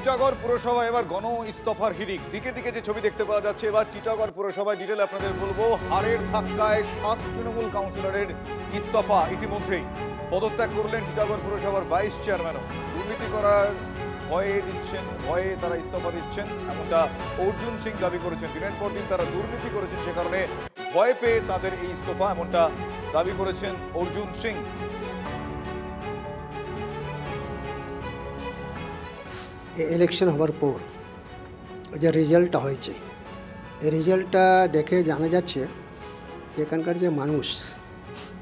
টিটাগড় পুরসভা এবার গণ ইস্তফার হিড়িক, দিকে দিকে যে ছবি দেখতে পাওয়া যাচ্ছে। এবার টিটাগড় পুরসভায় ডিটেল আপনাদের বলবো। হারের ধাক্কায় 7 তৃণমূল কাউন্সিলরের ইস্তফা ইতিমধ্যেই। পদত্যাগ করলেন টিটাগড় পুরসভার ভাইস চেয়ারম্যানও। দুর্নীতি করার ভয়ে তারা ইস্তফা দিচ্ছেন, এমনটা অর্জুন সিং দাবি করেছেন। দিনের পর দিন তারা দুর্নীতি করেছেন, সে কারণে ভয় পেয়ে তাদের এই ইস্তফা, এমনটা দাবি করেছেন অর্জুন সিং। ইলেকশন হওয়ার পর যে রেজাল্টটা হয়েছে, এই রেজাল্টটা দেখে জানা যাচ্ছে এখানকার যে মানুষ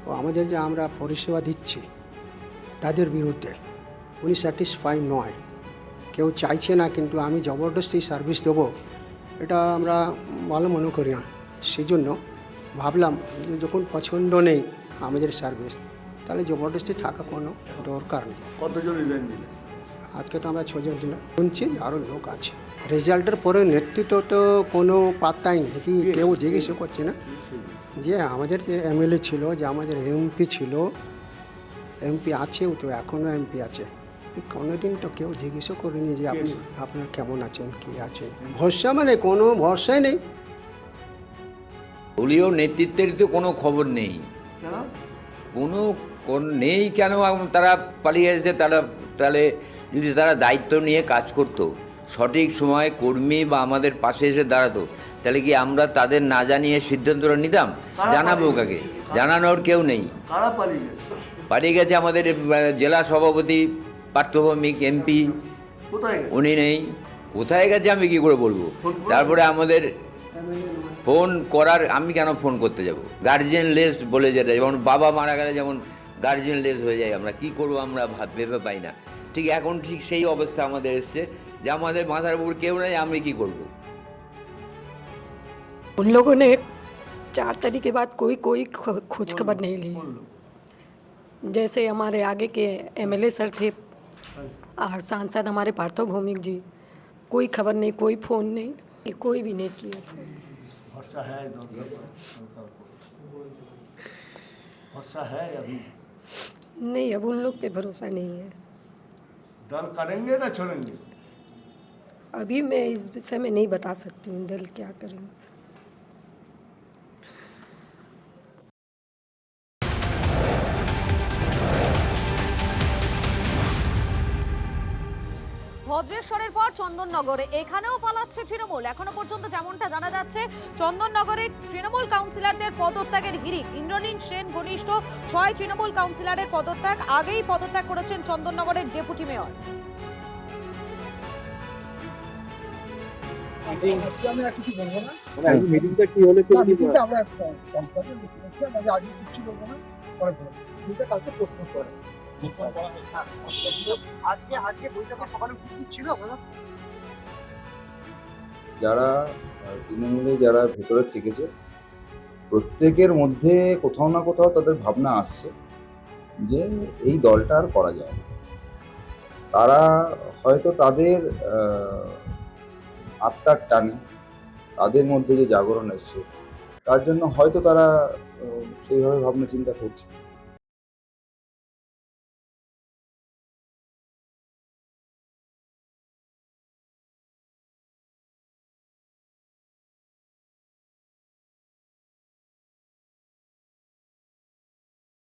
ও আমাদের যে আমরা পরিষেবা দিচ্ছি তাদের বিরুদ্ধে উনি স্যাটিসফাই নয়। কেউ চাইছে না, কিন্তু আমি জবরদস্তি সার্ভিস দেবো এটা আমরা ভালো মনে করি না। সেই জন্য ভাবলাম যে যখন পছন্দ নেই আমাদের সার্ভিস, তাহলে জবরদস্তি থাকা কোনো দরকার নেই। কতজন রিজাইন দিলে? আজকে তো আমরা 6 জন দিলাম, শুনছি আরও লোক আছে। রেজাল্টের পরে নেতৃত্ব তো কোনো পাত্তাই নেই, কি কেউ জিজ্ঞেসও করছে না। যে আমাদের যে এমএলএ ছিল, যে আমাদের এমপি ছিল, এমপি আছেও তো, এখনও এমপি আছে, কোনোদিন তো কেউ জিজ্ঞেসও করেনি যে আপনি আপনার কেমন আছেন, কী আছেন। ভরসা মানে কোনো ভরসাই নেই। দলীয় নেতৃত্বের তো কোনো খবর নেই, কোনো নেই। কেন তারা পালিয়ে এসেছে? তাহলে যদি তারা দায়িত্ব নিয়ে কাজ করতো, সঠিক সময় কর্মী বা আমাদের পাশে এসে দাঁড়াতো, তাহলে কি আমরা তাদের না জানিয়ে সিদ্ধান্তটা নিতাম? জানাবো কাকে? জানানোর কেউ নেই। পালিয়ে গেছে আমাদের জেলা সভাপতি পার্থভৌমিক এমপি, উনি নেই। কোথায় গেছে আমি কি করে বলবো? তারপরে আমাদের ফোন করার, আমি কেন ফোন করতে যাব? গার্জিয়ান লেস বলে যেটা, যেমন বাবা মারা গেলে যেমন গার্জিয়ান লেস হয়ে যায়, আমরা কি করব, আমরা ভেবে পাই না। ঠিক এখন ঠিক সেই অবস্থা আমাদের এসছে যে আমাদের মাথার উপর কেউ নেই, আমি কি করব? उन लोगों ने 4 तारीख के बाद कोई खोज खबर नहीं ली। जैसे हमारे आगे के एमएलए सर थे और सांसद हमारे पार्थो भौमिक जी, कोई खबर नहीं, कोई फ़ोन नहीं, कोई भी नहीं किया फ़ोन। भरोसा है अभी? नहीं, अब उन लोग पे भरोसा नहीं है। दल करेंगे ना छोड़ेंगे? अभी मैं इस विषय में नहीं बता सकती हूँ दल क्या करेंगे। ভদ্রেশ্বরের পর চন্দননগরে এখানেও পালাচ্ছে তৃণমূল। এখনো পর্যন্ত যেমনটা জানা যাচ্ছে, চন্দননগরের তৃণমূল কাউন্সিলরদের পদত্যাগের হিড়িক। ইন্দ্রনীল সেন ঘনিষ্ঠ 6 তৃণমূল কাউন্সিলরের পদত্যাগ। আগেই পদত্যাগ করেছেন চন্দননগরের ডেপুটি মেয়র। যারা তৃণমূলে যারা ভেতরে থেকেছে, প্রত্যেকের মধ্যে কোথাও না কোথাও তাদের ভাবনা আসছে যে এই দলটা আর করা যায় না। তারা হয়তো তাদের আত্মার টানে, তাদের মধ্যে যে জাগরণ এসছে, তার জন্য হয়তো তারা সেইভাবে ভাবনা চিন্তা করছে।